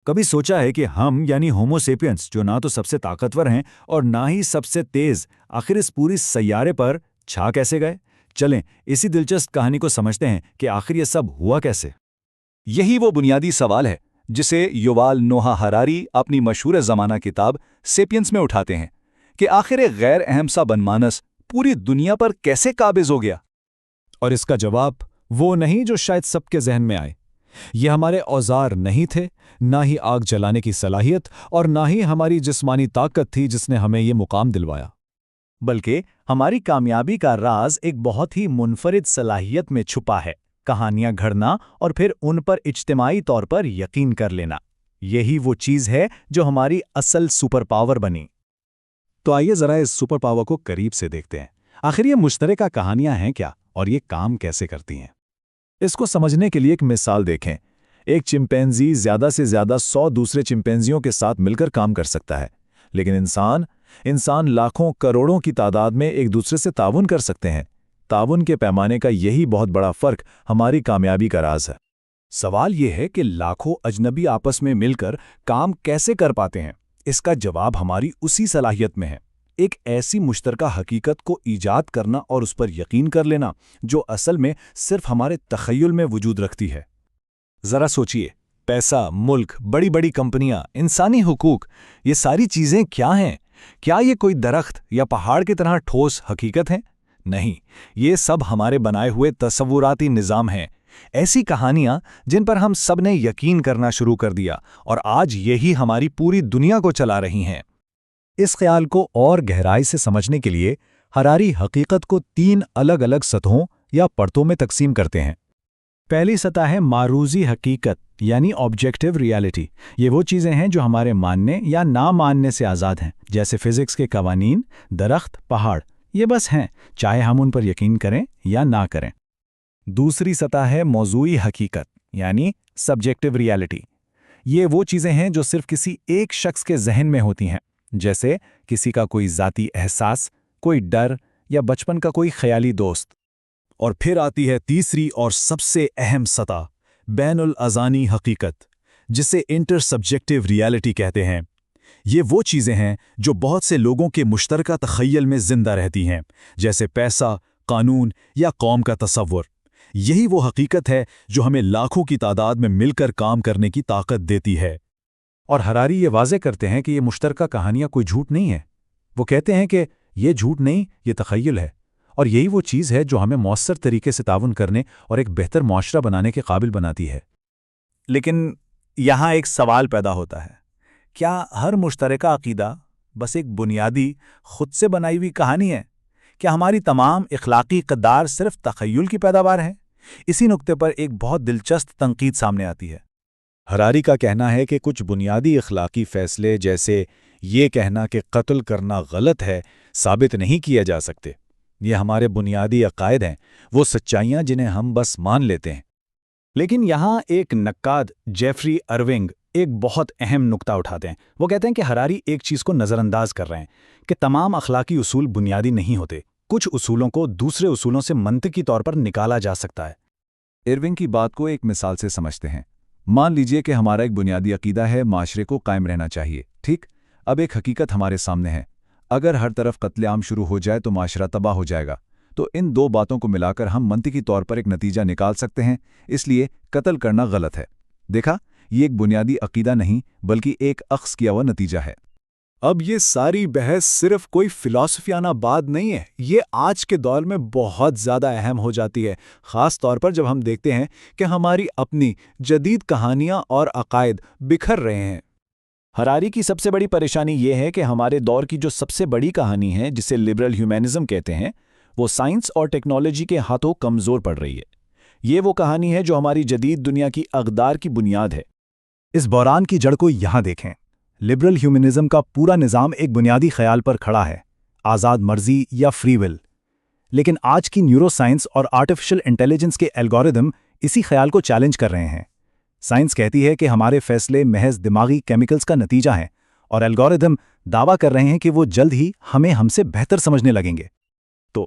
کبھی سوچا ہے کہ ہم یعنی ہومو سیپینس جو نہ تو سب سے طاقتور ہیں اور نہ ہی سب سے تیز، آخر اس پوری سیارے پر چھا کیسے گئے؟ چلیں اسی دلچسپ کہانی کو سمجھتے ہیں کہ آخر یہ سب ہوا کیسے۔ یہی وہ بنیادی سوال ہے جسے یووال نوحا ہراری اپنی مشہور زمانہ کتاب سیپینس میں اٹھاتے ہیں کہ آخر ایک غیر اہم سا بنمانس پوری دنیا پر کیسے قابض ہو گیا۔ اور اس کا جواب وہ نہیں جو شاید سب کے ذہن میں آئے۔ یہ ہمارے اوزار نہیں تھے، نہ ہی آگ جلانے کی صلاحیت اور نہ ہی ہماری جسمانی طاقت تھی جس نے ہمیں یہ مقام دلوایا، بلکہ ہماری کامیابی کا راز ایک بہت ہی منفرد صلاحیت میں چھپا ہے، کہانیاں گھڑنا اور پھر ان پر اجتماعی طور پر یقین کر لینا۔ یہی وہ چیز ہے جو ہماری اصل سپر پاور بنی۔ تو آئیے ذرا اس سپر پاور کو قریب سے دیکھتے ہیں۔ آخر یہ مشترکہ کہانیاں ہیں کیا اور یہ کام کیسے کرتی ہیں؟ اس کو سمجھنے کے لیے ایک مثال دیکھیں۔ ایک چمپینزی زیادہ سے زیادہ 100 دوسرے چمپینزیوں کے ساتھ مل کر کام کر سکتا ہے، لیکن انسان لاکھوں کروڑوں کی تعداد میں ایک دوسرے سے تعاون کر سکتے ہیں۔ تعاون کے پیمانے کا یہی بہت بڑا فرق ہماری کامیابی کا راز ہے۔ سوال یہ ہے کہ لاکھوں اجنبی آپس میں مل کر کام کیسے کر پاتے ہیں؟ اس کا جواب ہماری اسی صلاحیت میں ہے، ایک ایسی مشترکہ حقیقت کو ایجاد کرنا اور اس پر یقین کر لینا جو اصل میں صرف ہمارے تخیل میں وجود رکھتی ہے۔ ذرا سوچئے، پیسہ، ملک، بڑی بڑی کمپنیاں، انسانی حقوق، یہ ساری چیزیں کیا ہیں؟ کیا یہ کوئی درخت یا پہاڑ کی طرح ٹھوس حقیقت ہیں؟ نہیں، یہ سب ہمارے بنائے ہوئے تصوراتی نظام ہیں، ایسی کہانیاں جن پر ہم سب نے یقین کرنا شروع کر دیا اور آج یہی ہماری پوری دنیا کو چلا رہی ہیں۔ اس خیال کو اور گہرائی سے سمجھنے کے لیے ہراری حقیقت کو 3 الگ الگ سطحوں یا پرتوں میں تقسیم کرتے ہیں۔ پہلی سطح ہے معروضی حقیقت یعنی آبجیکٹیو ریالٹی۔ یہ وہ چیزیں ہیں جو ہمارے ماننے یا نہ ماننے سے آزاد ہیں، جیسے فزکس کے قوانین، درخت، پہاڑ، یہ بس ہیں، چاہے ہم ان پر یقین کریں یا نہ کریں۔ دوسری سطح ہے موضوعی حقیقت یعنی سبجیکٹیو ریالٹی۔ یہ وہ چیزیں ہیں جو صرف کسی ایک شخص کے ذہن میں ہوتی ہیں، جیسے کسی کا کوئی ذاتی احساس، کوئی ڈر یا بچپن کا کوئی خیالی دوست۔ اور پھر آتی ہے تیسری اور سب سے اہم سطح، بین الاذہانی حقیقت، جسے انٹر سبجیکٹیو ریالٹی کہتے ہیں۔ یہ وہ چیزیں ہیں جو بہت سے لوگوں کے مشترکہ تخیل میں زندہ رہتی ہیں، جیسے پیسہ، قانون یا قوم کا تصور۔ یہی وہ حقیقت ہے جو ہمیں لاکھوں کی تعداد میں مل کر کام کرنے کی طاقت دیتی ہے۔ اور ہراری یہ واضح کرتے ہیں کہ یہ مشترکہ کہانیاں کوئی جھوٹ نہیں ہے۔ وہ کہتے ہیں کہ یہ جھوٹ نہیں، یہ تخیل ہے، اور یہی وہ چیز ہے جو ہمیں مؤثر طریقے سے تعاون کرنے اور ایک بہتر معاشرہ بنانے کے قابل بناتی ہے۔ لیکن یہاں ایک سوال پیدا ہوتا ہے، کیا ہر مشترکہ عقیدہ بس ایک بنیادی خود سے بنائی ہوئی کہانی ہے؟ کیا ہماری تمام اخلاقی اقدار صرف تخیل کی پیداوار ہیں؟ اسی نقطے پر ایک بہت دلچسپ تنقید سامنے آتی ہے۔ ہراری کا کہنا ہے کہ کچھ بنیادی اخلاقی فیصلے جیسے یہ کہنا کہ قتل کرنا غلط ہے ثابت نہیں کیا جا سکتے۔ یہ ہمارے بنیادی عقائد ہیں، وہ سچائیاں جنہیں ہم بس مان لیتے ہیں۔ لیکن یہاں ایک نقاد جیفری ارونگ ایک بہت اہم نقطہ اٹھاتے ہیں۔ وہ کہتے ہیں کہ ہراری ایک چیز کو نظر انداز کر رہے ہیں کہ تمام اخلاقی اصول بنیادی نہیں ہوتے، کچھ اصولوں کو دوسرے اصولوں سے منطقی طور پر نکالا جا سکتا ہے۔ ارونگ کی بات کو ایک مثال سے سمجھتے ہیں۔ مان لیجئے کہ ہمارا ایک بنیادی عقیدہ ہے معاشرے کو قائم رہنا چاہیے، ٹھیک؟ اب ایک حقیقت ہمارے سامنے ہے، اگر ہر طرف قتل عام شروع ہو جائے تو معاشرہ تباہ ہو جائے گا۔ تو ان 2 باتوں کو ملا کر ہم منطقی طور پر ایک نتیجہ نکال سکتے ہیں، اس لیے قتل کرنا غلط ہے۔ دیکھا، یہ ایک بنیادی عقیدہ نہیں بلکہ ایک اخذ کیا ہوا نتیجہ ہے۔ اب یہ ساری بحث صرف کوئی فلسفیانہ بات نہیں ہے، یہ آج کے دور میں بہت زیادہ اہم ہو جاتی ہے، خاص طور پر جب ہم دیکھتے ہیں کہ ہماری اپنی جدید کہانیاں اور عقائد بکھر رہے ہیں۔ ہراری کی سب سے بڑی پریشانی یہ ہے کہ ہمارے دور کی جو سب سے بڑی کہانی ہے جسے لبرل ہیومنزم کہتے ہیں، وہ سائنس اور ٹیکنالوجی کے ہاتھوں کمزور پڑ رہی ہے۔ یہ وہ کہانی ہے جو ہماری جدید دنیا کی اقدار کی بنیاد ہے۔ اس بحران کی جڑ کو یہاں دیکھیں۔ لبرل ہیومنزم کا پورا نظام ایک بنیادی خیال پر کھڑا ہے، آزاد مرضی یا فری ول۔ لیکن آج کی نیورو سائنس اور آرٹیفیشل انٹیلیجنس کے الگوریدم اسی خیال کو چیلنج کر رہے ہیں۔ سائنس کہتی ہے کہ ہمارے فیصلے محض دماغی کیمیکلز کا نتیجہ ہیں، اور الگوریدم دعویٰ کر رہے ہیں کہ وہ جلد ہی ہم سے بہتر سمجھنے لگیں گے۔ تو